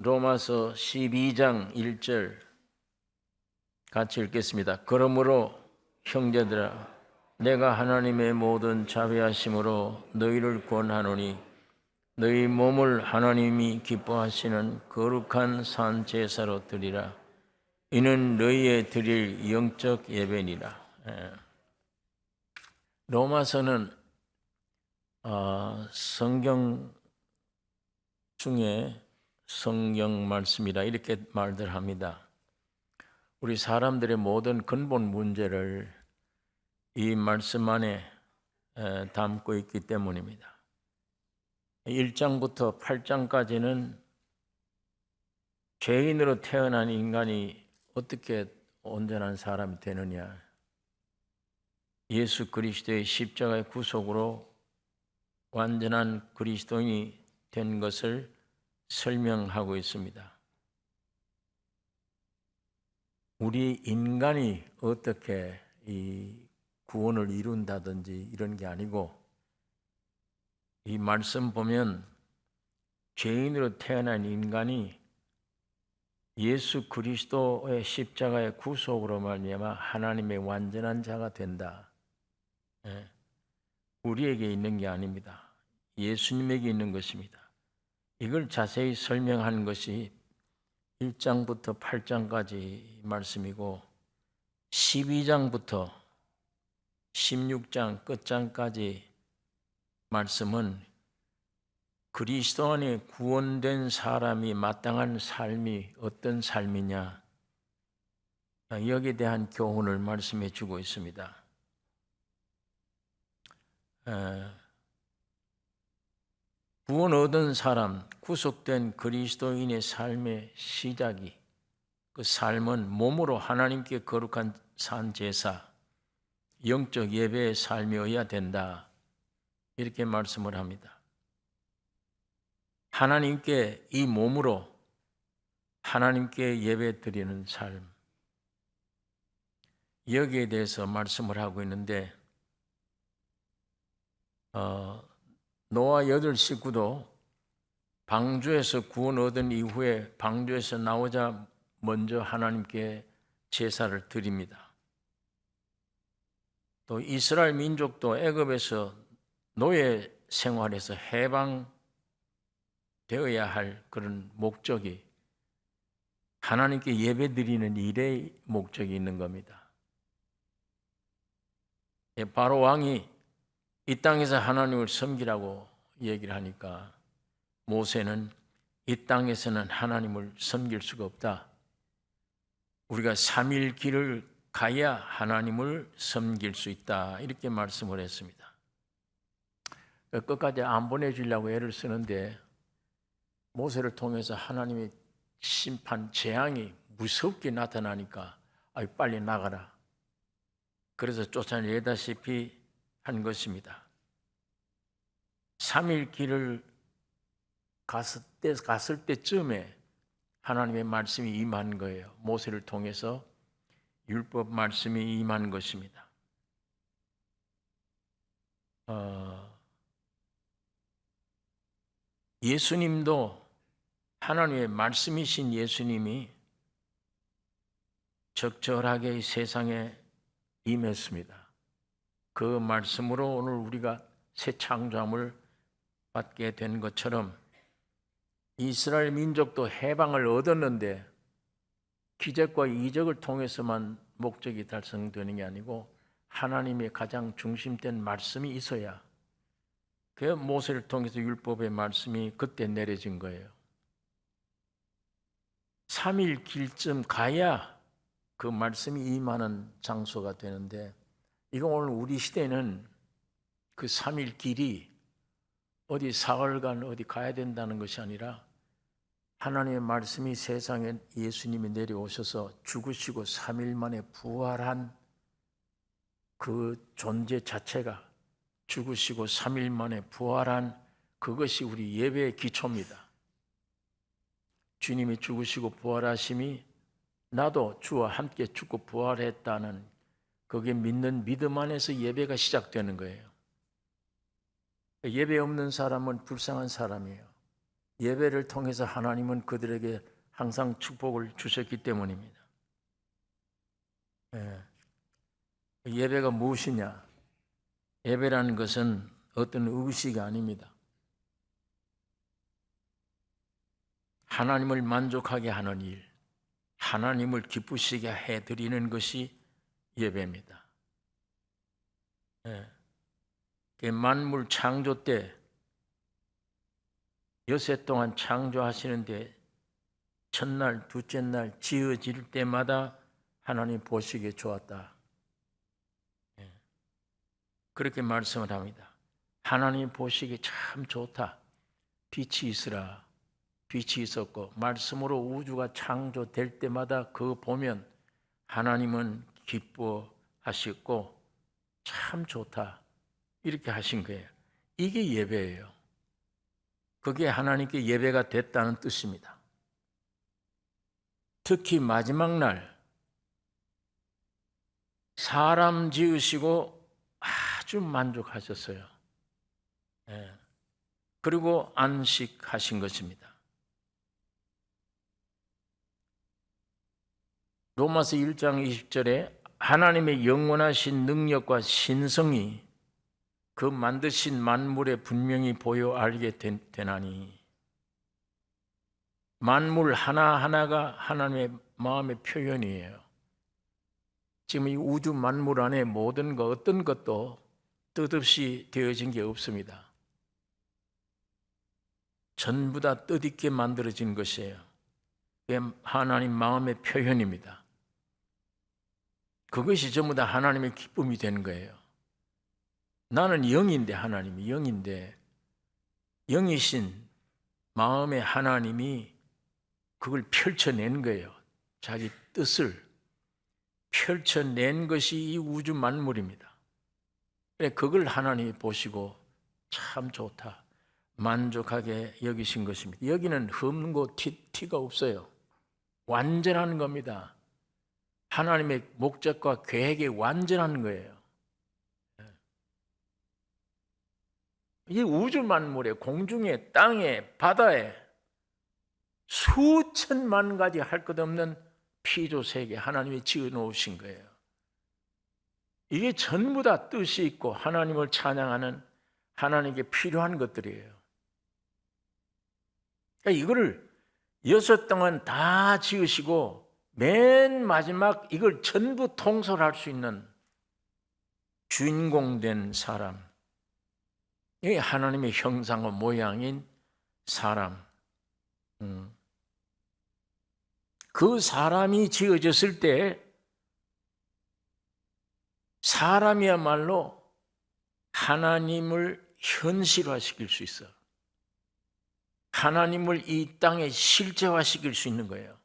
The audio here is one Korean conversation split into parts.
로마서 12장 1절 같이 읽겠습니다. 그러므로 형제들아 내가 하나님의 모든 자비하심으로 너희를 권하노니 너희 몸을 하나님이 기뻐하시는 거룩한 산 제사로 드리라. 이는 너희의 드릴 영적 예배니라. 로마서는 성경 중에 성경 말씀이라 이렇게 말들 합니다. 우리 사람들의 모든 근본 문제를 이 말씀 안에 담고 있기 때문입니다. 1장부터 8장까지는 죄인으로 태어난 인간이 어떻게 온전한 사람이 되느냐, 예수 그리스도의 십자가의 구속으로 완전한 그리스도인이 된 것을 설명하고 있습니다. 우리 인간이 어떻게 이 구원을 이룬다든지 이런 게 아니고, 이 말씀 보면 죄인으로 태어난 인간이 예수 그리스도의 십자가의 구속으로 말미암아 하나님의 완전한 자가 된다. 우리에게 있는 게 아닙니다. 예수님에게 있는 것입니다. 이걸 자세히 설명한 것이 1장부터 8장까지 말씀이고 12장부터 16장 끝장까지 말씀은 그리스도 안에 구원된 사람이 마땅한 삶이 어떤 삶이냐, 여기에 대한 교훈을 말씀해 주고 있습니다. 구원 얻은 사람, 구속된 그리스도인의 삶의 시작이, 그 삶은 몸으로 하나님께 거룩한 산 제사, 영적 예배의 삶이어야 된다. 이렇게 말씀을 합니다. 하나님께 이 몸으로 하나님께 예배 드리는 삶, 여기에 대해서 말씀을 하고 있는데, 노아 8 식구도 방주에서 구원 얻은 이후에 방주에서 나오자 먼저 하나님께 제사를 드립니다. 또 이스라엘 민족도 애굽에서 노예 생활에서 해방되어야 할 그런 목적이 하나님께 예배드리는 일의 목적이 있는 겁니다. 바로 왕이 이 땅에서 하나님을 섬기라고 얘기를 하니까 모세는 이 땅에서는 하나님을 섬길 수가 없다. 우리가 3일 길을 가야 하나님을 섬길 수 있다. 이렇게 말씀을 했습니다. 끝까지 안 보내주려고 애를 쓰는데 모세를 통해서 하나님의 심판, 재앙이 무섭게 나타나니까 빨리 나가라. 그래서 쫓아내다시피 한 것입니다. 3일 길을 갔을 때쯤에 하나님의 말씀이 임한 거예요. 모세를 통해서 율법 말씀이 임한 것입니다. 예수님도 하나님의 말씀이신 예수님이 적절하게 이 세상에 임했습니다. 그 말씀으로 오늘 우리가 새 창조함을 받게 된 것처럼 이스라엘 민족도 해방을 얻었는데 기적과 이적을 통해서만 목적이 달성되는 게 아니고 하나님의 가장 중심된 말씀이 있어야, 그 모세를 통해서 율법의 말씀이 그때 내려진 거예요. 3일 길쯤 가야 그 말씀이 임하는 장소가 되는데, 이건 오늘 우리 시대는 그 3일 길이 어디 사흘간 어디 가야 된다는 것이 아니라 하나님의 말씀이 세상에 예수님이 내려오셔서 죽으시고 3일 만에 부활한 그 존재 자체가, 죽으시고 3일 만에 부활한 그것이 우리 예배의 기초입니다. 주님이 죽으시고 부활하심이 나도 주와 함께 죽고 부활했다는 거기에 믿는 믿음 안에서 예배가 시작되는 거예요. 예배 없는 사람은 불쌍한 사람이에요. 예배를 통해서 하나님은 그들에게 항상 축복을 주셨기 때문입니다. 예배가 무엇이냐? 예배라는 것은 어떤 의식이 아닙니다. 하나님을 만족하게 하는 일, 하나님을 기쁘시게 해드리는 것이 예배입니다. 만물 창조 때 여세 동안 창조하시는데 첫날, 둘째 날 지어질 때마다 하나님 보시기에 좋았다. 그렇게 말씀을 합니다. 하나님 보시기에 참 좋다. 빛이 있으라. 빛이 있었고 말씀으로 우주가 창조될 때마다 그거 보면 하나님은 기뻐하셨고 참 좋다. 이렇게 하신 거예요. 이게 예배예요. 그게 하나님께 예배가 됐다는 뜻입니다. 특히 마지막 날 사람 지으시고 아주 만족하셨어요. 그리고 안식하신 것입니다. 로마서 1장 20절에 하나님의 영원하신 능력과 신성이 그 만드신 만물에 분명히 보여 알게 되나니 만물 하나하나가 하나님의 마음의 표현이에요. 지금 이 우주 만물 안에 모든 것 어떤 것도 뜻없이 되어진 게 없습니다. 전부 다 뜻있게 만들어진 것이에요. 그게 하나님 마음의 표현입니다. 그것이 전부 다 하나님의 기쁨이 되는 거예요. 나는 영인데 하나님이 영인데 영이신 마음의 하나님이 그걸 펼쳐낸 거예요. 자기 뜻을 펼쳐낸 것이 이 우주 만물입니다. 그걸 하나님이 보시고 참 좋다. 만족하게 여기신 것입니다. 여기는 흠고 티가 없어요. 완전한 겁니다. 하나님의 목적과 계획이 완전한 거예요. 이 우주 만물에 공중에 땅에 바다에 수천만 가지 할 것 없는 피조 세계 하나님이 지어 놓으신 거예요. 이게 전부 다 뜻이 있고 하나님을 찬양하는 하나님께 필요한 것들이에요. 그러니까 이거를 6 동안 다 지으시고 맨 마지막 이걸 전부 통솔할 수 있는 주인공 된 사람, 이 하나님의 형상과 모양인 사람, 그 사람이 지어졌을 때 사람이야말로 하나님을 현실화시킬 수 있어. 하나님을 이 땅에 실제화시킬 수 있는 거예요.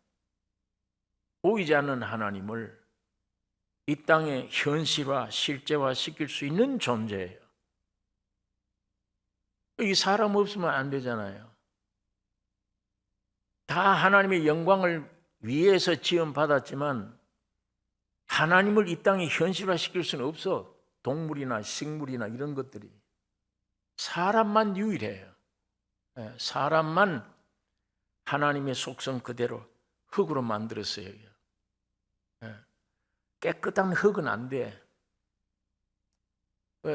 보이지 않는 하나님을 이 땅에 현실화, 실제화시킬 수 있는 존재예요. 이 사람 없으면 안 되잖아요. 다 하나님의 영광을 위해서 지음받았지만 하나님을 이 땅에 현실화시킬 수는 없어. 동물이나 식물이나 이런 것들이. 사람만 유일해요. 사람만 하나님의 속성 그대로 흙으로 만들었어요. 깨끗한 흙은 안 돼.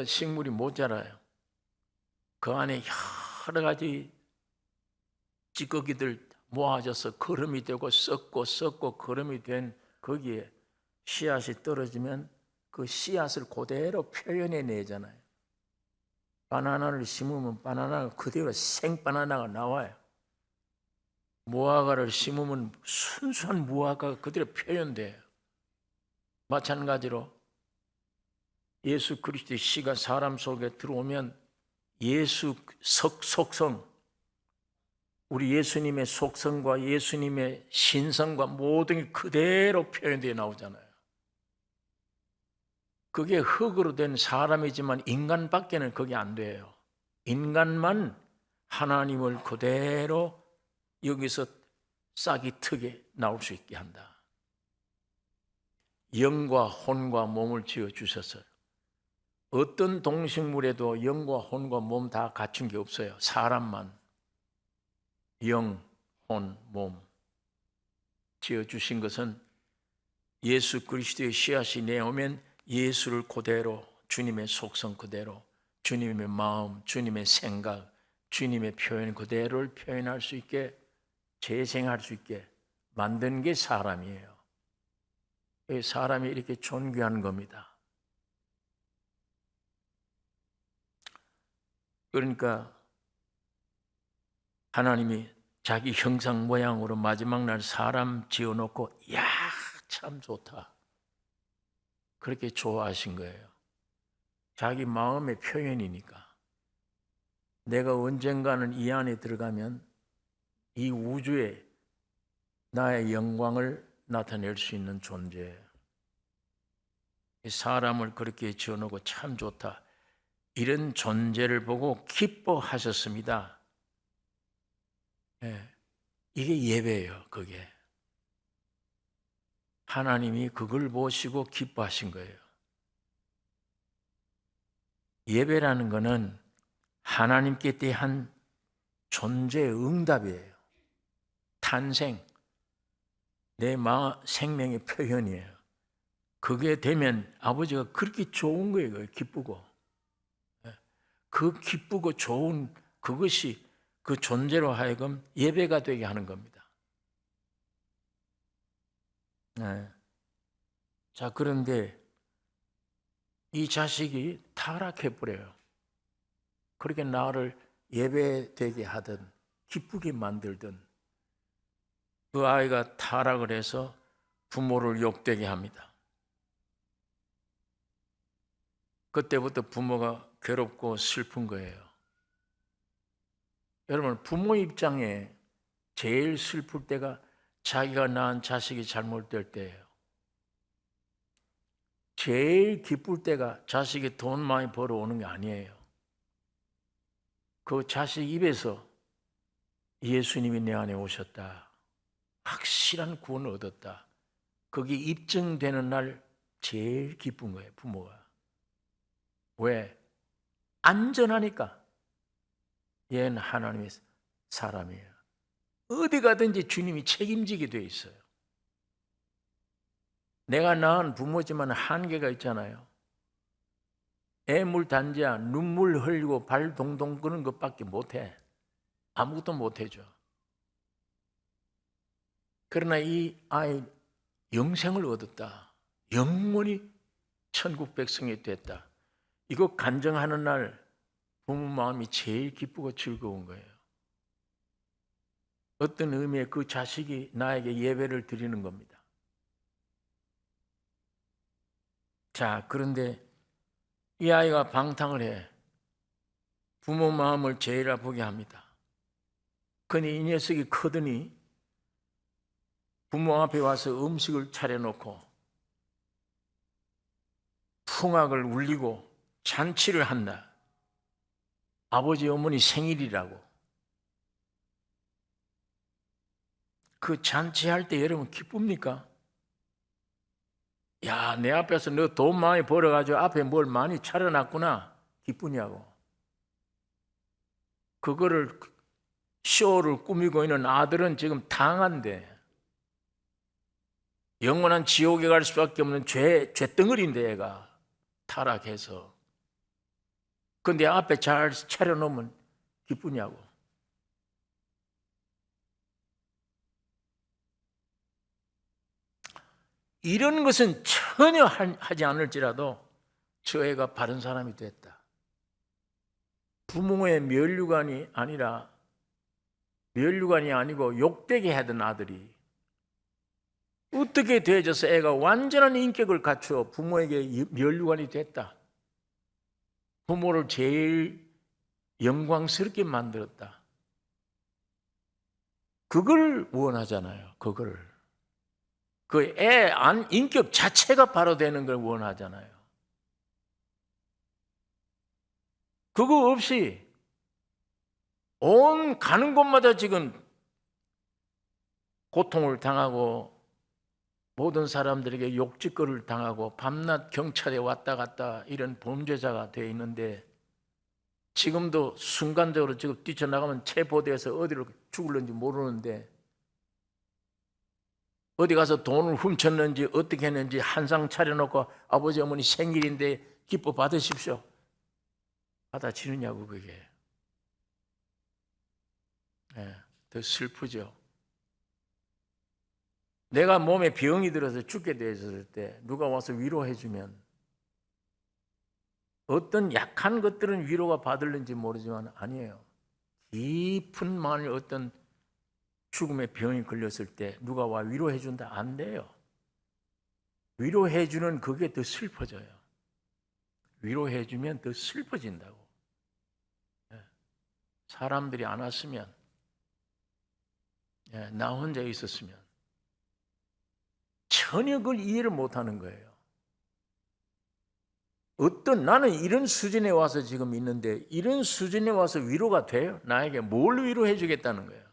식물이 못 자라요. 그 안에 여러 가지 찌꺼기들 모아져서 거름이 되고 썩고 거름이 된 거기에 씨앗이 떨어지면 그 씨앗을 그대로 표현해 내잖아요. 바나나를 심으면 바나나가 그대로 생바나나가 나와요. 무화과를 심으면 순수한 무화과가 그대로 표현돼요. 마찬가지로 예수 그리스도의 씨가 사람 속에 들어오면 예수 속성, 우리 예수님의 속성과 예수님의 신성과 모든 게 그대로 표현되어 나오잖아요. 그게 흙으로 된 사람이지만 인간밖에는 그게 안 돼요. 인간만 하나님을 그대로 여기서 싹이 트게 나올 수 있게 한다. 영과 혼과 몸을 지어 주셨어요. 어떤 동식물에도 영과 혼과 몸 다 갖춘 게 없어요. 사람만. 영, 혼, 몸 지어주신 것은 예수 그리스도의 씨앗이 내오면 예수를 그대로, 주님의 속성 그대로, 주님의 마음, 주님의 생각, 주님의 표현 그대로를 표현할 수 있게, 재생할 수 있게 만든 게 사람이에요. 사람이 이렇게 존귀한 겁니다. 그러니까 하나님이 자기 형상 모양으로 마지막 날 사람 지어놓고 야, 참 좋다, 그렇게 좋아하신 거예요. 자기 마음의 표현이니까. 내가 언젠가는 이 안에 들어가면 이 우주에 나의 영광을 나타낼 수 있는 존재예요. 사람을 그렇게 지어놓고 참 좋다, 이런 존재를 보고 기뻐하셨습니다. 예, 이게 예배예요. 그게 하나님이 그걸 보시고 기뻐하신 거예요. 예배라는 것은 하나님께 대한 존재의 응답이에요. 탄생, 내 생명의 표현이에요. 그게 되면 아버지가 그렇게 좋은 거예요. 기쁘고. 그 기쁘고 좋은 그것이 그 존재로 하여금 예배가 되게 하는 겁니다. 네. 자, 그런데 이 자식이 타락해버려요. 그렇게 나를 예배되게 하든 기쁘게 만들든 그 아이가 타락을 해서 부모를 욕되게 합니다. 그때부터 부모가 괴롭고 슬픈 거예요. 여러분, 부모 입장에 제일 슬플 때가 자기가 낳은 자식이 잘못될 때예요. 제일 기쁠 때가 자식이 돈 많이 벌어오는 게 아니에요. 그 자식 입에서 예수님이 내 안에 오셨다, 확실한 구원을 얻었다, 그게 입증되는 날 제일 기쁜 거예요, 부모가. 왜? 안전하니까. 얘는 하나님의 사람이에요. 어디 가든지 주님이 책임지게 돼 있어요. 내가 낳은 부모지만 한계가 있잖아요. 애물 단지야, 눈물 흘리고 발 동동 끄는 것밖에 못해. 아무것도 못해줘. 그러나 이 아이 영생을 얻었다, 영원히 천국 백성이 됐다, 이거 간증하는 날 부모 마음이 제일 기쁘고 즐거운 거예요. 어떤 의미의 그 자식이 나에게 예배를 드리는 겁니다. 자, 그런데 이 아이가 방탕을 해 부모 마음을 제일 아프게 합니다. 그러니 이 녀석이 크더니 부모 앞에 와서 음식을 차려놓고 풍악을 울리고 잔치를 한다. 아버지 어머니 생일이라고. 그 잔치할 때 여러분 기쁩니까? 야, 내 앞에서 너 돈 많이 벌어가지고 앞에 뭘 많이 차려놨구나, 기쁘냐고. 그거를 쇼를 꾸미고 있는 아들은 지금 당한데, 영원한 지옥에 갈 수밖에 없는 죄덩어리인데 애가 타락해서. 근데 앞에 잘 차려놓으면 기쁘냐고. 이런 것은 전혀 하지 않을지라도 저 애가 바른 사람이 됐다. 부모의 면류관이 아니고 욕되게 하던 아들이 어떻게 되어져서 애가 완전한 인격을 갖추어 부모에게 면류관이 됐다. 부모를 제일 영광스럽게 만들었다. 그걸 원하잖아요. 그걸. 그 애 안 인격 자체가 바로 되는 걸 원하잖아요. 그거 없이 온 가는 곳마다 지금 고통을 당하고 모든 사람들에게 욕짓거리를 당하고 밤낮 경찰에 왔다 갔다 이런 범죄자가 되어 있는데, 지금도 순간적으로 지금 뛰쳐나가면 체포돼서 어디로 죽을는지 모르는데 어디 가서 돈을 훔쳤는지 어떻게 했는지 한상 차려놓고 아버지 어머니 생일인데 기뻐 받으십시오. 받아지느냐고 그게. 더 슬프죠. 내가 몸에 병이 들어서 죽게 되었을 때 누가 와서 위로해주면 어떤 약한 것들은 위로가 받을는지 모르지만 아니에요. 깊은 마음에 어떤 죽음의 병이 걸렸을 때 누가 와 위로해준다? 안 돼요. 위로해주는 그게 더 슬퍼져요. 위로해주면 더 슬퍼진다고. 사람들이 안 왔으면, 나 혼자 있었으면 전혀 그걸 이해를 못하는 거예요. 나는 이런 수준에 와서 지금 있는데 이런 수준에 와서 위로가 돼요? 나에게 뭘 위로해 주겠다는 거예요?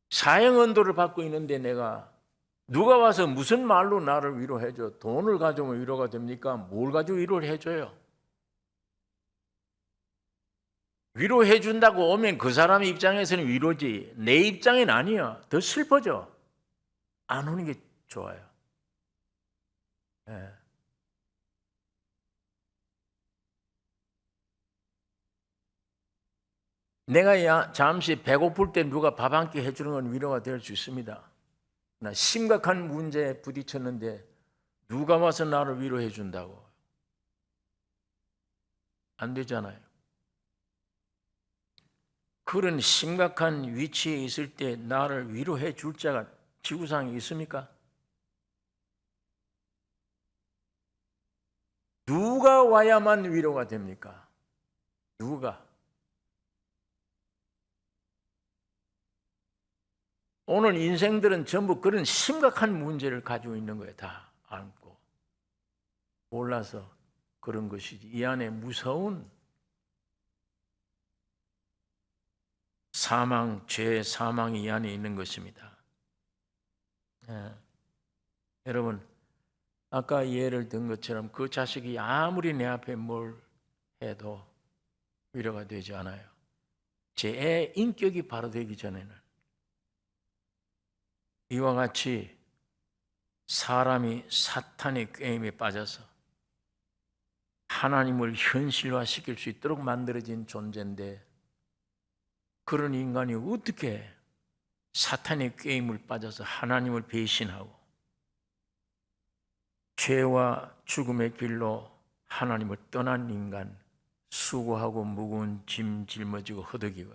사형언도를 받고 있는데 내가 누가 와서 무슨 말로 나를 위로해 줘? 돈을 가지고 위로가 됩니까? 뭘 가지고 위로를 해줘요? 위로해 준다고 오면 그 사람의 입장에서는 위로지 내 입장엔 아니야. 더 슬퍼져. 안 오는 게 좋아요. 내가 잠시 배고플 때 누가 밥 한 끼 해주는 건 위로가 될 수 있습니다. 나 심각한 문제에 부딪혔는데 누가 와서 나를 위로해 준다고? 안 되잖아요. 그런 심각한 위치에 있을 때 나를 위로해 줄 자가 지구상에 있습니까? 누가 와야만 위로가 됩니까? 누가? 오늘 인생들은 전부 그런 심각한 문제를 가지고 있는 거예요. 다 안고. 몰라서 그런 것이지. 이 안에 무서운 죄의 사망이 이 안에 있는 것입니다. 여러분, 아까 예를 든 것처럼 그 자식이 아무리 내 앞에 뭘 해도 위로가 되지 않아요. 제 애 인격이 바로 되기 전에는 이와 같이 사람이 사탄의 꾀임에 빠져서 하나님을 현실화시킬 수 있도록 만들어진 존재인데 그런 인간이 어떻게 사탄의 꾀임을 빠져서 하나님을 배신하고 죄와 죽음의 길로 하나님을 떠난 인간, 수고하고 무거운 짐 짊어지고 허덕이고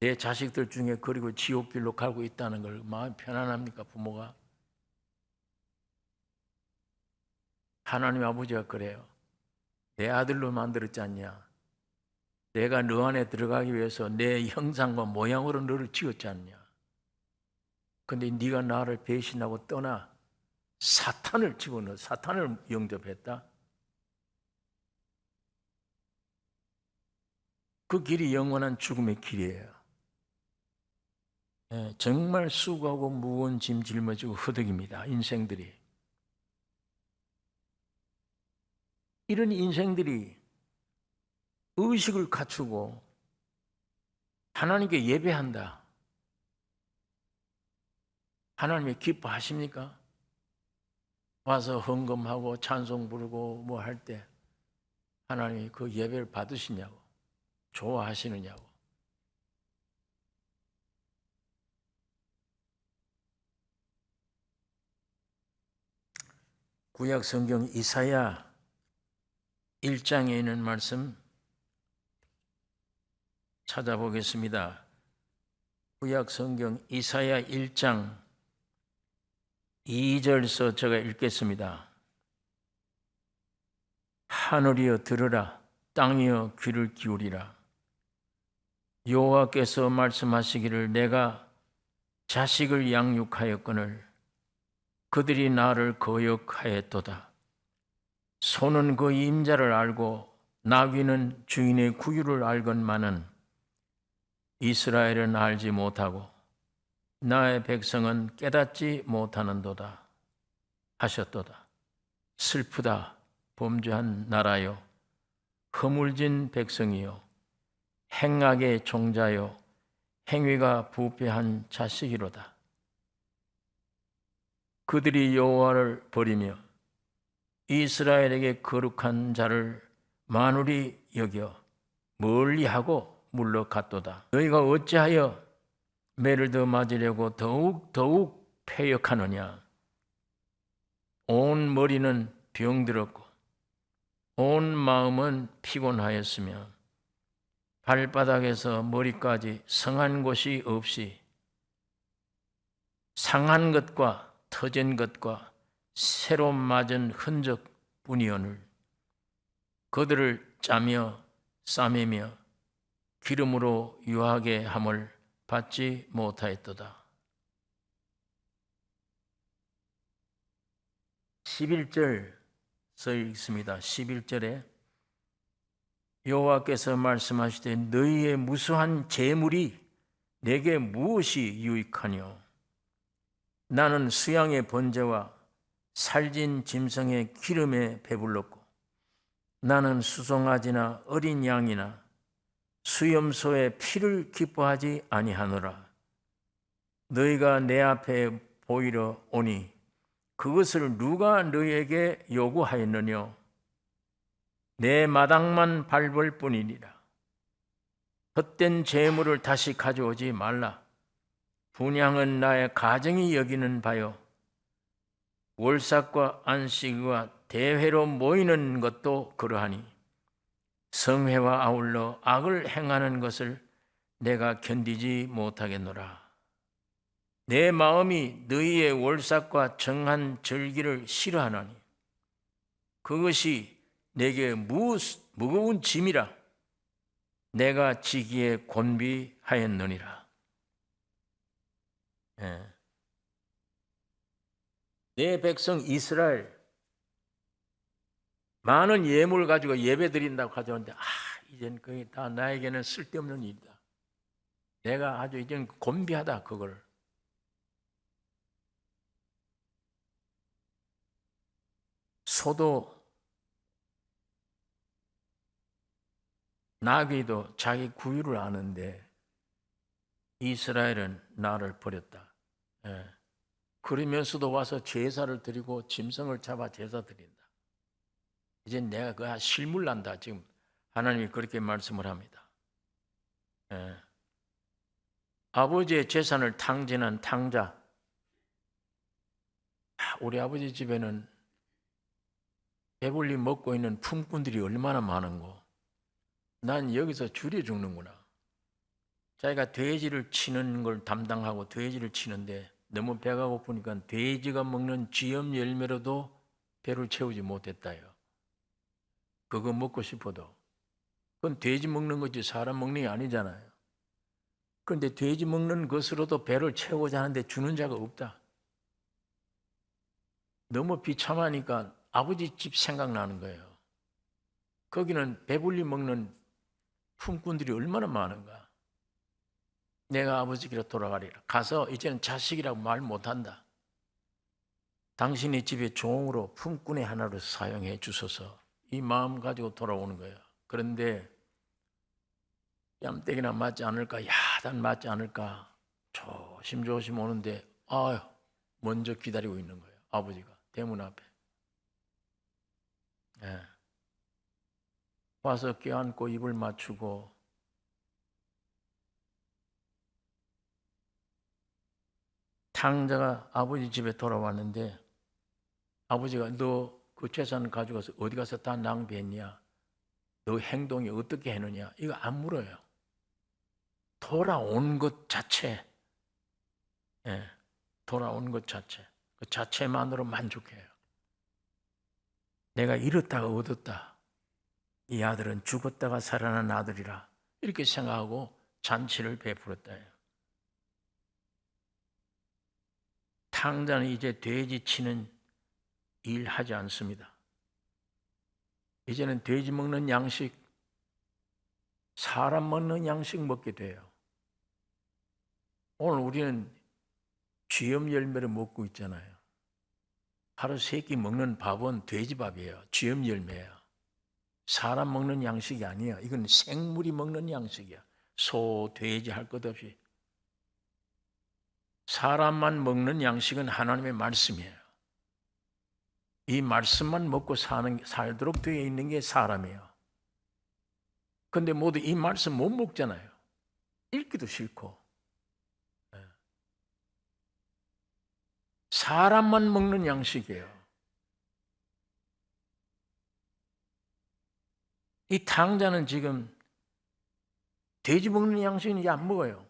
내 자식들 중에 그리고 지옥길로 가고 있다는 걸 마음이 편안합니까? 부모가? 하나님 아버지가 그래요. 내 아들로 만들었지 않냐? 내가 너 안에 들어가기 위해서 내 형상과 모양으로 너를 지었지 않냐? 근데 네가 나를 배신하고 떠나 사탄을 집어넣어 사탄을 영접했다? 그 길이 영원한 죽음의 길이에요. 정말 수고하고 무거운 짐 짊어지고 허덕입니다. 인생들이. 이런 인생들이 의식을 갖추고 하나님께 예배한다. 하나님이 기뻐하십니까? 와서 헌금하고 찬송 부르고 뭐 할 때 하나님이 그 예배를 받으시냐고, 좋아하시느냐고. 구약 성경 이사야 1장에 있는 말씀 찾아보겠습니다. 구약 성경 이사야 1장 2절서 제가 읽겠습니다. 하늘이여 들으라, 땅이여 귀를 기울이라. 여호와께서 말씀하시기를 내가 자식을 양육하였거늘 그들이 나를 거역하였도다. 소는 그 임자를 알고 나귀는 주인의 구유를 알건만은 이스라엘은 알지 못하고 나의 백성은 깨닫지 못하는도다 하셨도다. 슬프다 범죄한 나라여, 허물진 백성이요 행악의 종자요 행위가 부패한 자식이로다. 그들이 여호와를 버리며 이스라엘에게 거룩한 자를 만울이 여겨 멀리하고 물러갔도다. 너희가 어찌하여 매를 더 맞으려고 더욱 패역하느냐. 온 머리는 병들었고 온 마음은 피곤하였으며 발바닥에서 머리까지 성한 곳이 없이 상한 것과 터진 것과 새로 맞은 흔적뿐이오늘 그들을 짜며 싸매며 기름으로 유하게 함을 받지 못하였도다. 11절 써 있습니다. 11절에 여호와께서 말씀하시되 너희의 무수한 재물이 내게 무엇이 유익하뇨. 나는 수양의 번제와 살진 짐승의 기름에 배불렀고 나는 수송아지나 어린 양이나 수염소의 피를 기뻐하지 아니하노라. 너희가 내 앞에 보이러 오니 그것을 누가 너희에게 요구하였느뇨. 내 마당만 밟을 뿐이니라. 헛된 재물을 다시 가져오지 말라. 분향은 나의 가정이 여기는 바요 월삭과 안식과 대회로 모이는 것도 그러하니 성회와 아울러 악을 행하는 것을 내가 견디지 못하겠노라. 내 마음이 너희의 월삭과 정한 절기를 싫어하나니 그것이 내게 무거운 짐이라 내가 지기에 곤비하였느니라. 내 백성 이스라엘 많은 예물 가지고 예배 드린다고 가져오는데 이젠 그게 다 나에게는 쓸데없는 일이다. 내가 아주 이젠 곤비하다 그걸. 소도 나귀도 자기 구유를 아는데 이스라엘은 나를 버렸다. 그러면서도 와서 제사를 드리고 짐승을 잡아 제사 드린다. 이제 내가 그 실물 난다. 지금 하나님이 그렇게 말씀을 합니다. 아버지의 재산을 탕진한 탕자. 우리 아버지 집에는 배불리 먹고 있는 품꾼들이 얼마나 많은고. 난 여기서 줄여 죽는구나. 자기가 돼지를 치는 걸 담당하고 돼지를 치는데 너무 배가 고프니까 돼지가 먹는 쥐염 열매로도 배를 채우지 못했다요. 그거 먹고 싶어도. 그건 돼지 먹는 거지 사람 먹는 게 아니잖아요. 그런데 돼지 먹는 것으로도 배를 채우고자 하는데 주는 자가 없다. 너무 비참하니까 아버지 집 생각나는 거예요. 거기는 배불리 먹는 품꾼들이 얼마나 많은가. 내가 아버지 길로 돌아가리라. 가서 이제는 자식이라고 말 못한다. 당신의 집에 종으로 품꾼의 하나로 사용해 주소서. 이 마음 가지고 돌아오는 거예요. 그런데 뺨때기나 맞지 않을까, 야단 맞지 않을까 조심조심 오는데 먼저 기다리고 있는 거예요. 아버지가 대문 앞에. 와서 껴안고 입을 맞추고 탕자가 아버지 집에 돌아왔는데 아버지가 너 그 재산 가지고서 어디 가서 다 낭비했냐? 너 행동이 어떻게 했느냐? 이거 안 물어요. 돌아온 것 자체, 돌아온 것 자체, 그 자체만으로 만족해요. 내가 잃었다가 얻었다. 이 아들은 죽었다가 살아난 아들이라 이렇게 생각하고 잔치를 베풀었다. 탕자는 이제 돼지 치는 일 하지 않습니다. 이제는 돼지 먹는 양식, 사람 먹는 양식 먹게 돼요. 오늘 우리는 쥐염 열매를 먹고 있잖아요. 하루 3끼 먹는 밥은 돼지밥이에요. 쥐염 열매예요. 사람 먹는 양식이 아니야. 이건 생물이 먹는 양식이야. 소, 돼지 할 것 없이. 사람만 먹는 양식은 하나님의 말씀이에요. 이 말씀만 먹고 살도록 되어 있는 게 사람이에요. 근데 모두 이 말씀 못 먹잖아요. 읽기도 싫고. 사람만 먹는 양식이에요. 이 탕자는 지금 돼지 먹는 양식은 이제 안 먹어요.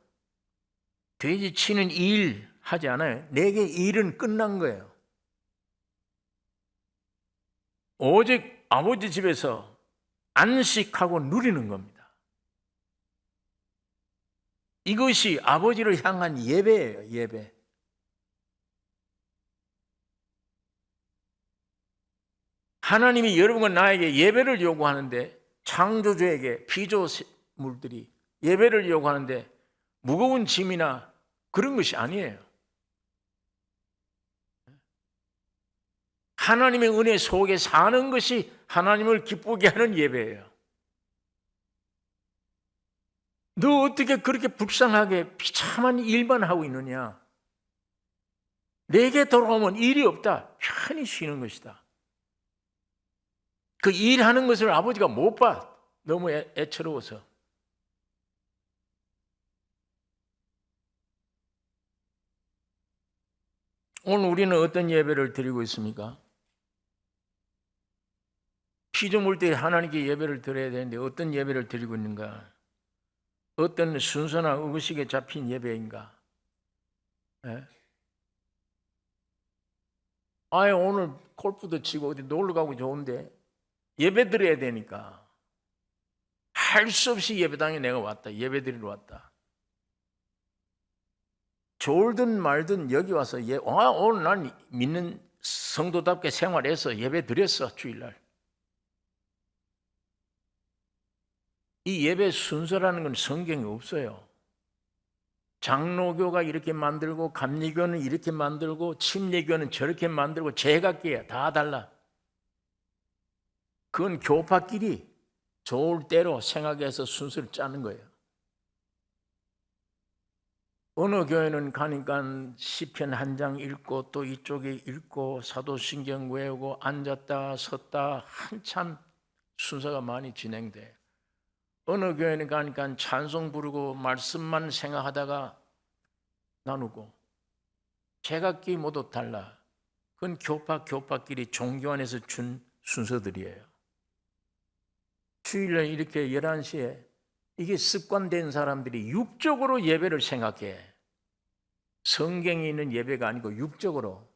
돼지 치는 일 하지 않아요. 내게 일은 끝난 거예요. 오직 아버지 집에서 안식하고 누리는 겁니다. 이것이 아버지를 향한 예배예요, 예배. 하나님이 여러분과 나에게 예배를 요구하는데 창조주에게 피조물들이 예배를 요구하는데 무거운 짐이나 그런 것이 아니에요. 하나님의 은혜 속에 사는 것이 하나님을 기쁘게 하는 예배예요. 너 어떻게 그렇게 불쌍하게 비참한 일만 하고 있느냐? 내게 돌아오면 일이 없다. 편히 쉬는 것이다. 그 일하는 것을 아버지가 못 봐. 너무 애처로워서. 오늘 우리는 어떤 예배를 드리고 있습니까? 피조물들이 하나님께 예배를 드려야 되는데 어떤 예배를 드리고 있는가? 어떤 순서나 의식에 잡힌 예배인가? 예? 아예 오늘 골프도 치고 어디 놀러 가고 좋은데 예배 드려야 되니까 할 수 없이 예배당에 내가 왔다. 예배 드리러 왔다. 좋든 말든 여기 와서 오늘 난 믿는 성도답게 생활해서 예배 드렸어. 주일날. 이 예배 순서라는 건 성경에 없어요. 장로교가 이렇게 만들고 감리교는 이렇게 만들고 침례교는 저렇게 만들고 제각기야. 다 달라. 그건 교파끼리 좋을 대로 생각해서 순서를 짜는 거예요. 어느 교회는 가니까 시편 한 장 읽고 또 이쪽에 읽고 사도신경 외우고 앉았다 섰다 한참 순서가 많이 진행돼. 어느 교회는 가니까 찬송 부르고 말씀만 생각하다가 나누고 제각기 모두 달라. 그건 교파끼리 종교 안에서 준 순서들이에요. 주일날 이렇게 11시에 이게 습관된 사람들이 육적으로 예배를 생각해. 성경에 있는 예배가 아니고 육적으로.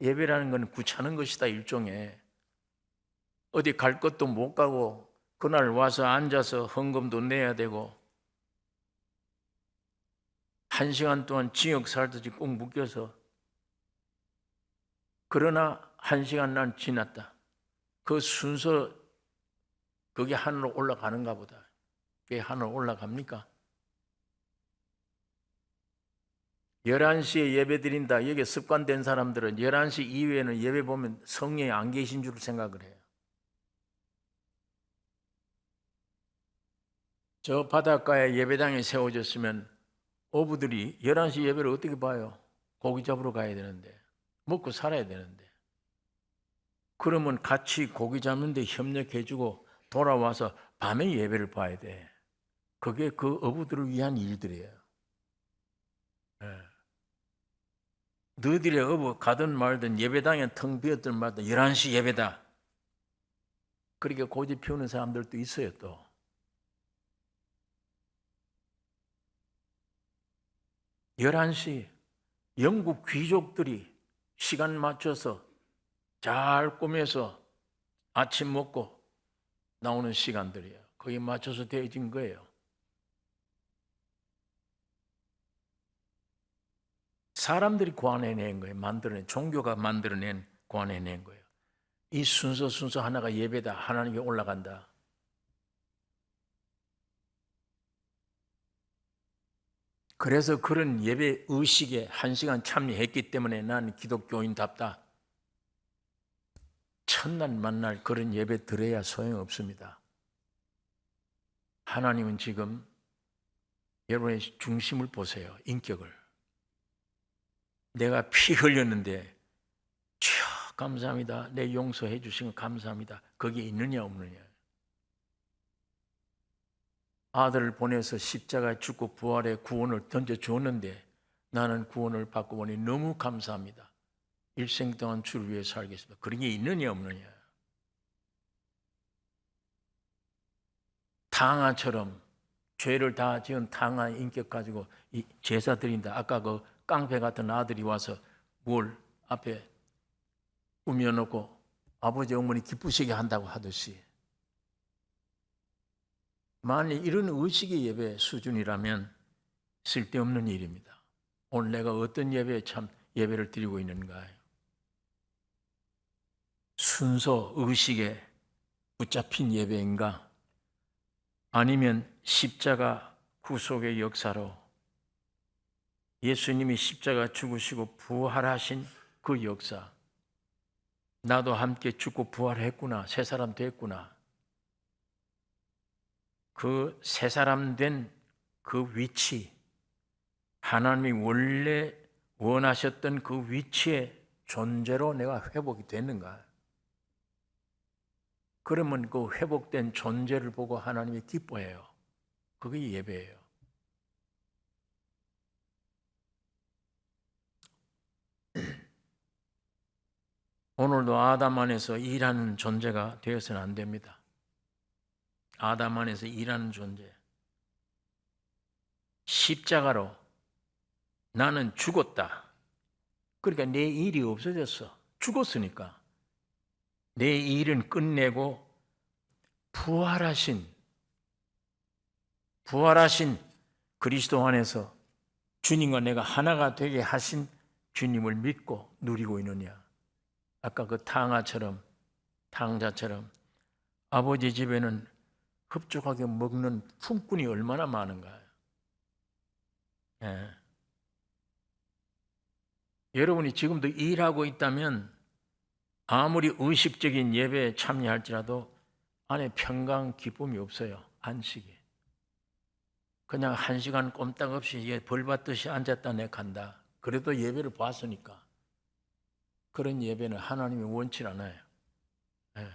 예배라는 건 구차는 것이다, 일종의. 어디 갈 것도 못 가고 그날 와서 앉아서 헌금도 내야 되고 1시간 동안 징역 살듯이 꼭 묶여서 그러나 1시간 난 지났다. 그 순서 그게 하늘로 올라가는가 보다. 그게 하늘로 올라갑니까? 11시에 예배 드린다. 여기 습관된 사람들은 11시 이후에는 예배 보면 성령이 안 계신 줄 생각을 해요. 저 바닷가에 예배당이 세워졌으면 어부들이 11시 예배를 어떻게 봐요? 고기 잡으러 가야 되는데 먹고 살아야 되는데 그러면 같이 고기 잡는 데 협력해주고 돌아와서 밤에 예배를 봐야 돼. 그게 그 어부들을 위한 일들이에요. 네. 너희들의 어부 가든 말든 예배당에 텅 비었든 말든 11시 예배다. 그렇게 고집 피우는 사람들도 있어요. 또. 열한 시 영국 귀족들이 시간 맞춰서 잘 꾸며서 아침 먹고 나오는 시간들이에요. 거기에 맞춰서 되어진 거예요. 사람들이 고안해낸 거예요. 종교가 만들어낸 고안해낸 거예요. 이 순서 하나가 예배다. 하나님께 올라간다. 그래서 그런 예배 의식에 1시간 참여했기 때문에 나는 기독교인답다. 첫날 만날 그런 예배 드려야 소용없습니다. 하나님은 지금 여러분의 중심을 보세요. 인격을. 내가 피 흘렸는데 주여 감사합니다. 내 용서해 주신 거 감사합니다. 거기에 있느냐 없느냐. 아들을 보내서 십자가에 죽고 부활의 구원을 던져줬는데 나는 구원을 받고 보니 너무 감사합니다. 일생 동안 주를 위해 살겠습니다. 그런 게 있느냐 없느냐. 탕아처럼 죄를 다 지은 탕아 인격 가지고 이 제사 드린다. 아까 그 깡패 같은 아들이 와서 뭘 앞에 꾸며놓고 아버지 어머니 기쁘시게 한다고 하듯이, 만일 이런 의식의 예배 수준이라면 쓸데없는 일입니다. 오늘 내가 어떤 예배에 참 예배를 드리고 있는가요? 순서 의식에 붙잡힌 예배인가? 아니면 십자가 구속의 역사로 예수님이 십자가 죽으시고 부활하신 그 역사, 나도 함께 죽고 부활했구나, 새 사람 됐구나, 그 새 사람 된 그 위치, 하나님이 원래 원하셨던 그 위치의 존재로 내가 회복이 됐는가? 그러면 그 회복된 존재를 보고 하나님이 기뻐해요. 그게 예배예요. 오늘도 아담 안에서 일하는 존재가 되어서는 안 됩니다. 아담 안에서 일하는 존재. 십자가로 나는 죽었다. 그러니까 내 일이 없어졌어. 죽었으니까. 내 일은 끝내고 부활하신 그리스도 안에서 주님과 내가 하나가 되게 하신 주님을 믿고 누리고 있느냐. 아까 그 탕자처럼 아버지 집에는 흡족하게 먹는 품꾼이 얼마나 많은가요? 예. 여러분이 지금도 일하고 있다면 아무리 의식적인 예배에 참여할지라도 안에 평강 기쁨이 없어요. 안식이. 그냥 1시간 꼼짝없이 벌 받듯이 앉았다 내 간다. 그래도 예배를 봤으니까. 그런 예배는 하나님이 원치 않아요. 예.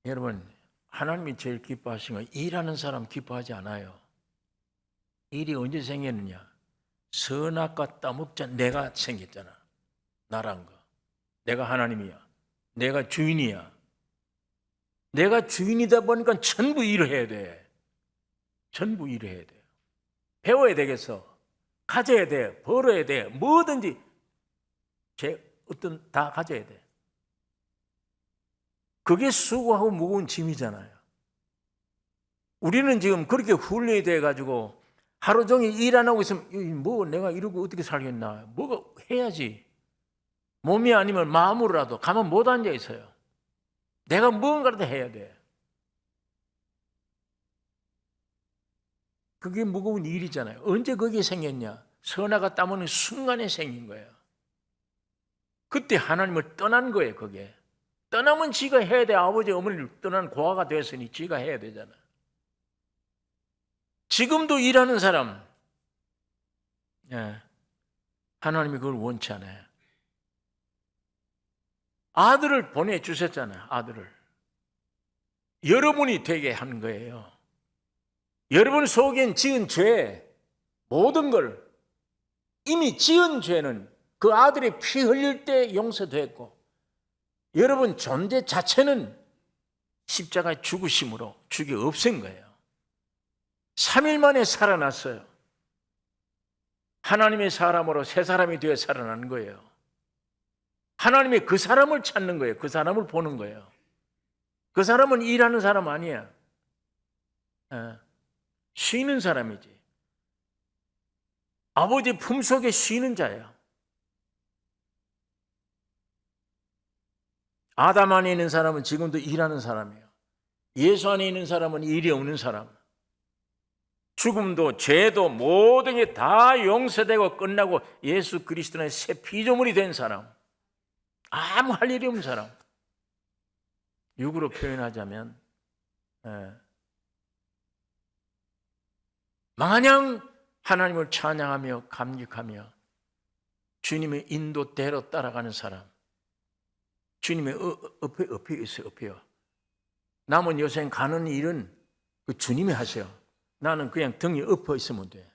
여러분, 하나님이 제일 기뻐하시는 건 일하는 사람 기뻐하지 않아요. 일이 언제 생겼느냐? 선악과 따먹자 내가 생겼잖아. 나란 거. 내가 하나님이야. 내가 주인이야. 내가 주인이다 보니까 전부 일을 해야 돼. 전부 일을 해야 돼. 배워야 되겠어. 가져야 돼. 벌어야 돼. 뭐든지 다 가져야 돼. 그게 수고하고 무거운 짐이잖아요. 우리는 지금 그렇게 훈련이 돼가지고 하루 종일 일 안 하고 있으면 뭐 내가 이러고 어떻게 살겠나. 뭐가 해야지. 몸이 아니면 마음으로라도 가만 못 앉아 있어요. 내가 무언가라도 해야 돼. 그게 무거운 일이잖아요. 언제 그게 생겼냐? 선악과 따먹는 순간에 생긴 거예요. 그때 하나님을 떠난 거예요. 그게. 떠나면 지가 해야 돼. 아버지 어머니를 떠난 고아가 됐으니 지가 해야 되잖아. 지금도 일하는 사람, 하나님이 그걸 원치 않아요. 아들을 보내주셨잖아요. 아들을. 여러분이 되게 한 거예요. 여러분 속엔 지은 죄, 모든 걸 이미 지은 죄는 그 아들의 피 흘릴 때 용서됐고, 여러분 존재 자체는 십자가의 죽으심으로 죽이 없앤 거예요. 3일 만에 살아났어요. 하나님의 사람으로 새 사람이 되어 살아난 거예요. 하나님이 그 사람을 찾는 거예요. 그 사람을 보는 거예요. 그 사람은 일하는 사람 아니야. 쉬는 사람이지. 아버지 품속에 쉬는 자예요. 아담 안에 있는 사람은 지금도 일하는 사람이에요. 예수 안에 있는 사람은 일이 없는 사람. 죽음도 죄도 모든 게 다 용서되고 끝나고 예수 그리스도의 새 피조물이 된 사람, 아무 할 일이 없는 사람, 육으로 표현하자면 마냥 하나님을 찬양하며 감격하며 주님의 인도대로 따라가는 사람, 주님의 옆에 있어요. 옆에요. 남은 여생 가는 일은 그 주님이 하세요. 나는 그냥 등에 엎어 있으면 돼.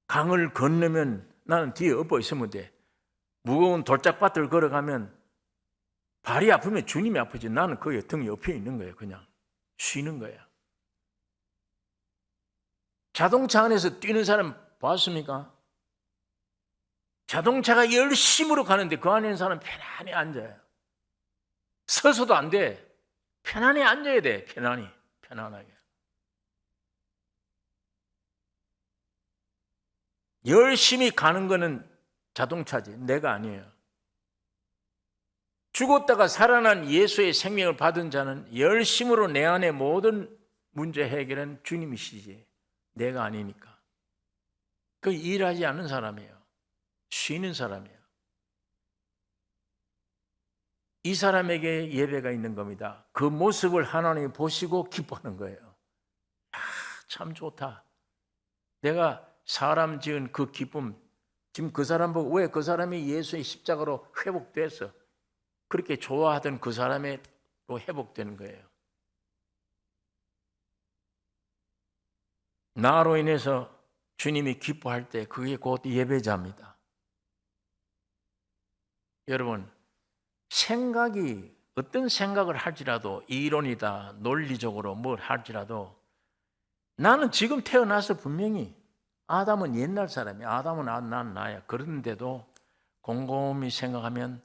강을 건너면 나는 뒤에 엎어 있으면 돼. 무거운 돌짝밭을 걸어가면 발이 아프면 주님이 아프지. 나는 거기에 등에 엎여 있는 거예요. 그냥 쉬는 거야. 자동차 안에서 뛰는 사람 봤습니까? 자동차가 열심으로 가는데 그 안에 있는 사람 편안히 앉아요. 서서도 안 돼. 편안히 앉아야 돼. 편안하게. 열심히 가는 거는 자동차지. 내가 아니에요. 죽었다가 살아난 예수의 생명을 받은 자는 열심으로 내 안의 모든 문제 해결은 주님이시지. 내가 아니니까. 그 일하지 않는 사람이에요. 쉬는 사람이에요. 이 사람에게 예배가 있는 겁니다. 그 모습을 하나님이 보시고 기뻐하는 거예요. 참 좋다. 내가 사람 지은 그 기쁨, 지금 그 사람 보고 왜 그 사람이 예수의 십자가로 회복됐어? 그렇게 좋아하던 그 사람으로 회복되는 거예요. 나로 인해서 주님이 기뻐할 때 그게 곧 예배자입니다. 여러분, 어떤 생각을 할지라도 이론이다, 논리적으로 뭘 할지라도 나는 지금 태어나서 분명히 아담은 옛날 사람이야. 아담은 난 나야. 그런데도 곰곰이 생각하면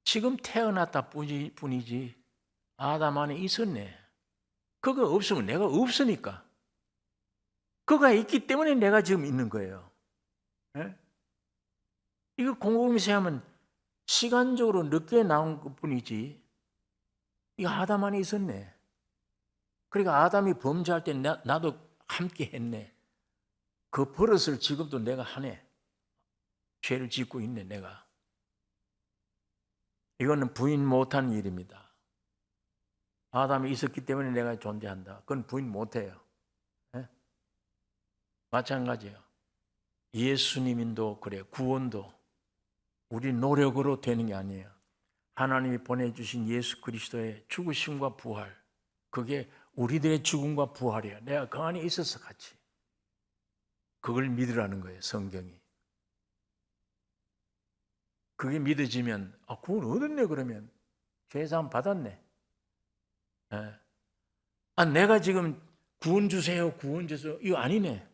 지금 태어났다 뿐이지 아담 안에 있었네. 그거 없으면 내가 없으니까. 그가 있기 때문에 내가 지금 있는 거예요. 네? 이거 곰곰이 생각하면 시간적으로 늦게 나온 것 뿐이지 이거 아담 안에 있었네. 그러니까 아담이 범죄할 때 나도 함께 했네. 그 버릇을 지금도 내가 하네. 죄를 짓고 있네 내가. 이거는 부인 못한 일입니다. 아담이 있었기 때문에 내가 존재한다. 그건 부인 못해요. 네? 마찬가지예요. 예수님도 그래. 구원도 우리 노력으로 되는 게 아니에요. 하나님이 보내주신 예수 그리스도의 죽으심과 부활, 그게 우리들의 죽음과 부활이에요. 내가 그 안에 있어서 같이. 그걸 믿으라는 거예요, 성경이. 그게 믿어지면 구원 얻었네 그러면. 죄사함 받았네. 네. 내가 지금 구원 주세요, 구원 주세요. 이거 아니네.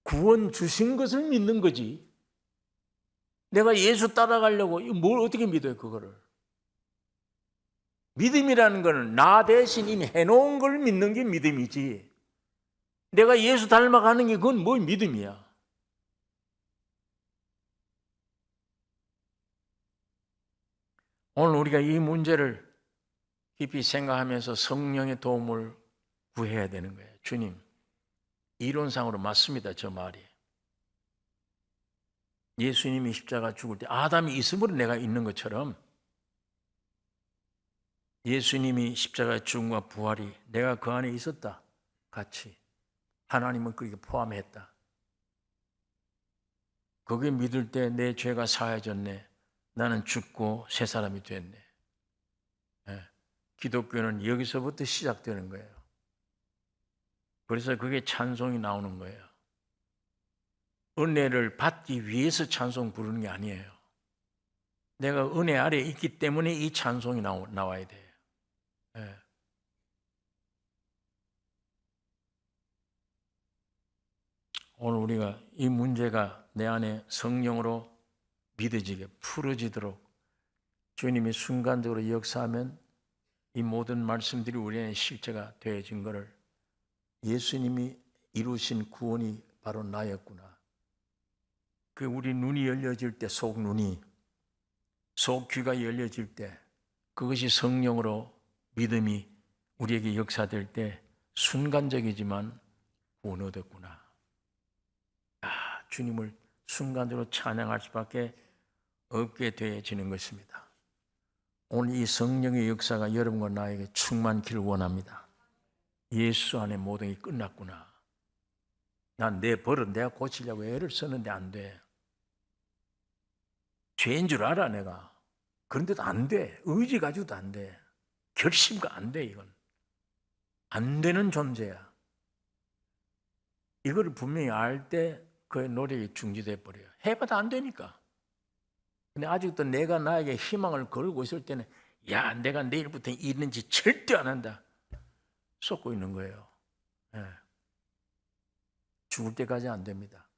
구원 주신 것을 믿는 거지. 내가 예수 따라가려고 뭘 어떻게 믿어요, 그거를. 믿음이라는 거는 나 대신 이미 해놓은 걸 믿는 게 믿음이지. 내가 예수 닮아가는 게 그건 뭘 믿음이야. 오늘 우리가 이 문제를 깊이 생각하면서 성령의 도움을 구해야 되는 거예요. 주님, 이론상으로 맞습니다, 저 말이. 예수님이 십자가 죽을 때 아담이 있음으로 내가 있는 것처럼 예수님이 십자가의 죽음과 부활이 내가 그 안에 있었다. 같이. 하나님은 그렇게 포함했다. 그게 믿을 때 내 죄가 사해졌네. 나는 죽고 새 사람이 됐네. 네. 기독교는 여기서부터 시작되는 거예요. 그래서 그게 찬송이 나오는 거예요. 은혜를 받기 위해서 찬송 부르는 게 아니에요. 내가 은혜 아래에 있기 때문에 이 찬송이 나와야 돼요. 네. 오늘 우리가 이 문제가 내 안에 성령으로 믿어지게 풀어지도록 주님이 순간적으로 역사하면 이 모든 말씀들이 우리 안에 실제가 되어진 것을 예수님이 이루신 구원이 바로 나였구나. 그 우리 눈이 열려질 때 속귀가 열려질 때 그것이 성령으로 믿음이 우리에게 역사될 때 순간적이지만 구원 얻었구나. 주님을 순간적으로 찬양할 수밖에 없게 되어지는 것입니다. 오늘 이 성령의 역사가 여러분과 나에게 충만기를 원합니다. 예수 안에 모든 게 끝났구나. 난 내 버릇 내가 고치려고 애를 썼는데 안 돼. 죄인 줄 알아 내가. 그런데도 안 돼. 의지 가지고도 안 돼. 결심가 안 돼. 이건 안 되는 존재야. 이걸 분명히 알 때 그의 노력이 중지돼 버려요. 해봐도 안 되니까. 근데 아직도 내가 나에게 희망을 걸고 있을 때는 야, 내가 내일부터 이런 짓 절대 안 한다. 쏟고 있는 거예요. 네. 죽을 때까지 안 됩니다.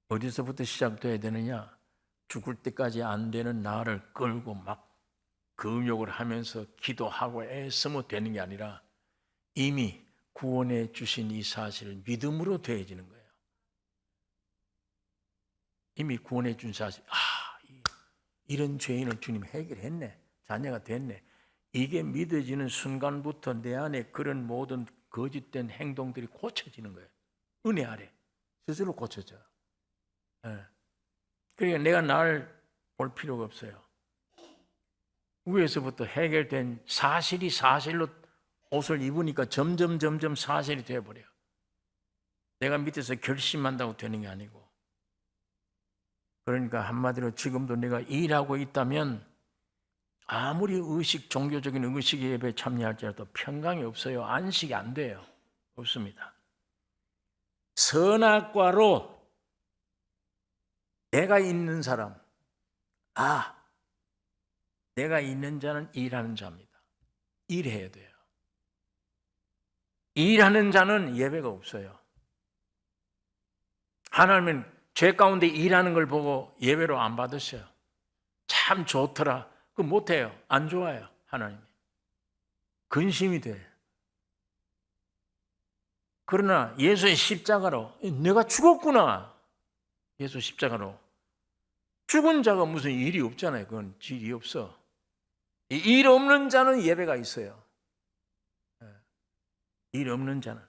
어디서부터 시작돼야 되느냐? 죽을 때까지 안 되는 나를 끌고 막 금욕을 하면서 기도하고 애쓰면 되는 게 아니라 이미 구원해 주신 이 사실을 믿음으로 되어지는 거예요. 이미 구원해 준 사실, 이런 죄인을 주님 해결했네. 자녀가 됐네. 이게 믿어지는 순간부터 내 안에 그런 모든 거짓된 행동들이 고쳐지는 거예요. 은혜 아래 스스로 고쳐져요. 네. 그러니까 내가 날 볼 필요가 없어요. 위에서부터 해결된 사실이 사실로 옷을 입으니까 점점 사실이 되어버려요. 내가 밑에서 결심한다고 되는 게 아니고. 그러니까 한마디로 지금도 내가 일하고 있다면 아무리 종교적인 의식 예배에 참여할지라도 평강이 없어요. 안식이 안 돼요. 없습니다. 선악과로 내가 있는 사람, 내가 있는 자는 일하는 자입니다. 일해야 돼요. 일하는 자는 예배가 없어요. 하나님은 죄 가운데 일하는 걸 보고 예배로 안 받으셔요. 참 좋더라. 그거 못해요. 안 좋아요. 하나님이. 근심이 돼. 그러나 예수의 십자가로 내가 죽었구나. 예수 십자가로. 죽은 자가 무슨 일이 없잖아요. 그건 질이 없어. 일 없는 자는 예배가 있어요. 일 없는 자는.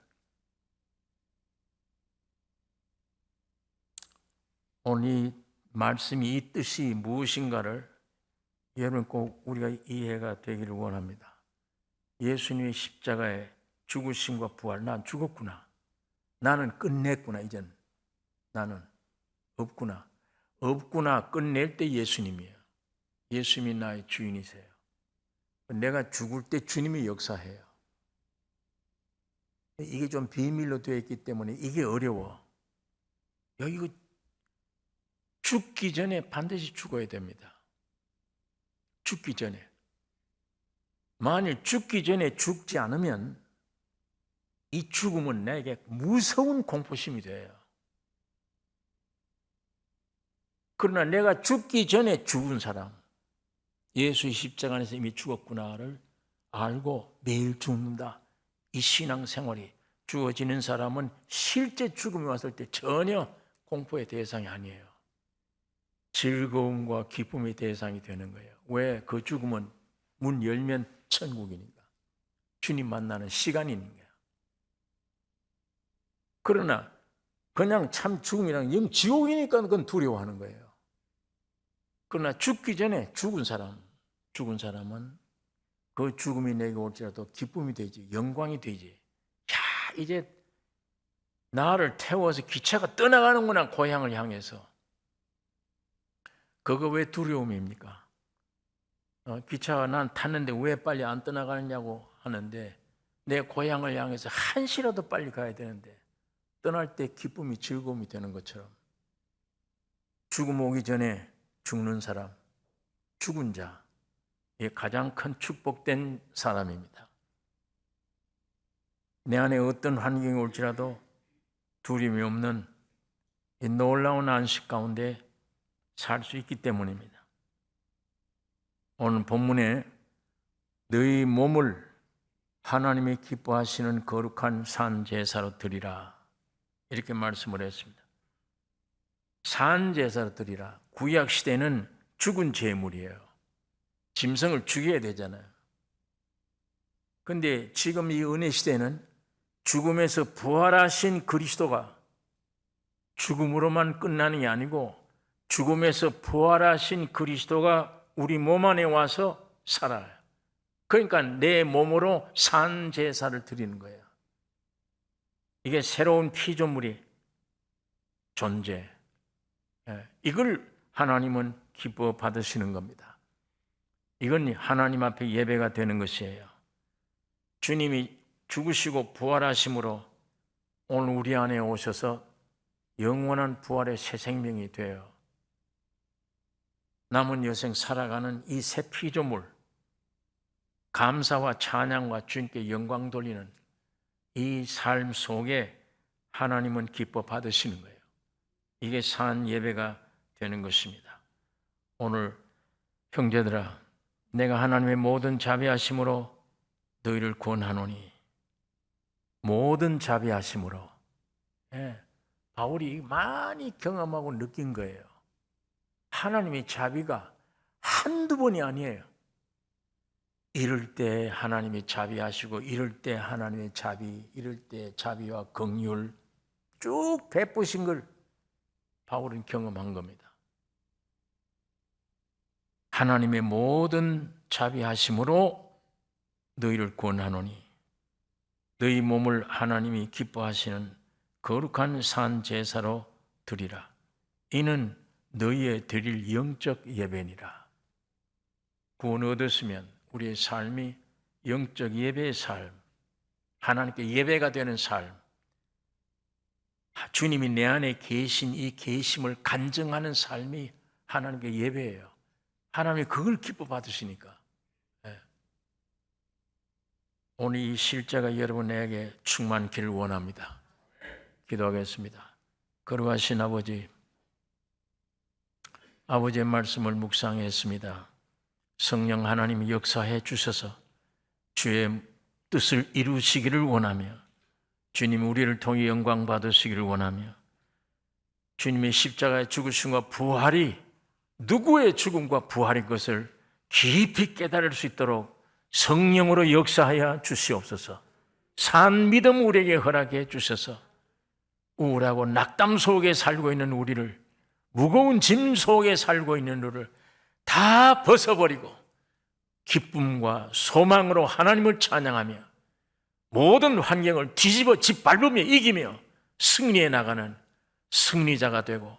오늘 이 말씀이 이 뜻이 무엇인가를 여러분 꼭 우리가 이해가 되기를 원합니다. 예수님의 십자가의 죽으심과 부활, 난 죽었구나. 나는 끝냈구나. 이젠 나는 없구나. 없구나. 끝낼 때 예수님이에요. 예수님이 나의 주인이세요. 내가 죽을 때 주님이 역사해요. 이게 좀 비밀로 되어 있기 때문에 이게 어려워. 이거 죽기 전에 반드시 죽어야 됩니다. 죽기 전에. 만일 죽기 전에 죽지 않으면 이 죽음은 내게 무서운 공포심이 돼요. 그러나 내가 죽기 전에 죽은 사람, 예수의 십자가 안에서 이미 죽었구나를 알고 매일 죽는다. 이 신앙생활이 주어지는 사람은 실제 죽음이 왔을 때 전혀 공포의 대상이 아니에요. 즐거움과 기쁨의 대상이 되는 거예요. 왜? 그 죽음은 문 열면 천국이니까. 주님 만나는 시간이니까. 그러나 그냥 참 죽음이랑 영 지옥이니까 그건 두려워하는 거예요. 그러나 죽기 전에 죽은 사람은 그 죽음이 내게 올지라도 기쁨이 되지, 영광이 되지. 야, 이제 나를 태워서 기차가 떠나가는구나, 고향을 향해서. 그거 왜 두려움입니까? 기차가 난 탔는데 왜 빨리 안 떠나가느냐고 하는데 내 고향을 향해서 한시라도 빨리 가야 되는데 떠날 때 기쁨이 즐거움이 되는 것처럼 죽음 오기 전에 죽는 사람, 죽은 자, 이 가장 큰 축복된 사람입니다. 내 안에 어떤 환경이 올지라도 두려움이 없는 이 놀라운 안식 가운데 살 수 있기 때문입니다. 오늘 본문에 너희 몸을 하나님이 기뻐하시는 거룩한 산 제사로 드리라 이렇게 말씀을 했습니다. 산 제사로 드리라. 구약 시대는 죽은 제물이에요. 짐승을 죽여야 되잖아요. 근데 지금 이 은혜 시대는 죽음에서 부활하신 그리스도가 죽음으로만 끝나는 게 아니고 죽음에서 부활하신 그리스도가 우리 몸 안에 와서 살아요. 그러니까 내 몸으로 산 제사를 드리는 거예요. 이게 새로운 피조물이 존재. 이걸 하나님은 기뻐 받으시는 겁니다. 이건 하나님 앞에 예배가 되는 것이에요. 주님이 죽으시고 부활하심으로 오늘 우리 안에 오셔서 영원한 부활의 새 생명이 되어 남은 여생 살아가는 이 새 피조물, 감사와 찬양과 주님께 영광 돌리는 이 삶 속에 하나님은 기뻐 받으시는 거예요. 이게 산 예배가 되는 것입니다. 오늘 형제들아, 내가 하나님의 모든 자비하심으로 너희를 구원하노니, 모든 자비하심으로. 바울이 많이 경험하고 느낀 거예요. 하나님의 자비가 한두 번이 아니에요. 이럴 때 하나님이 자비하시고, 이럴 때 하나님의 자비, 이럴 때 자비와 긍휼 쭉 베푸신 걸 바울은 경험한 겁니다. 하나님의 모든 자비하심으로 너희를 구원하노니, 너희 몸을 하나님이 기뻐하시는 거룩한 산 제사로 드리라. 이는 너희의 드릴 영적 예배니라. 구원 얻었으면 우리의 삶이 영적 예배의 삶, 하나님께 예배가 되는 삶, 주님이 내 안에 계신 이 계심을 간증하는 삶이 하나님께 예배예요. 하나님이 그걸 기뻐 받으시니까. 오늘 이 실제가 여러분에게 충만기를 원합니다. 기도하겠습니다. 거룩하신 아버지, 아버지의 말씀을 묵상했습니다. 성령 하나님이 역사해 주셔서 주의 뜻을 이루시기를 원하며, 주님 우리를 통해 영광 받으시기를 원하며, 주님의 십자가의 죽으심과 부활이 누구의 죽음과 부활인 것을 깊이 깨달을 수 있도록 성령으로 역사하여 주시옵소서. 산 믿음 우리에게 허락해 주셔서 우울하고 낙담 속에 살고 있는 우리를, 무거운 짐 속에 살고 있는 우리를 다 벗어버리고 기쁨과 소망으로 하나님을 찬양하며 모든 환경을 뒤집어 짓밟으며 이기며 승리해 나가는 승리자가 되고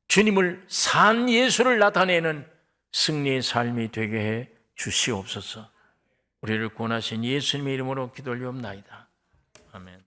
주님을 산 예수를 나타내는 승리의 삶이 되게 해 주시옵소서. 우리를 구원하신 예수님의 이름으로 기도 올리옵나이다. 아멘.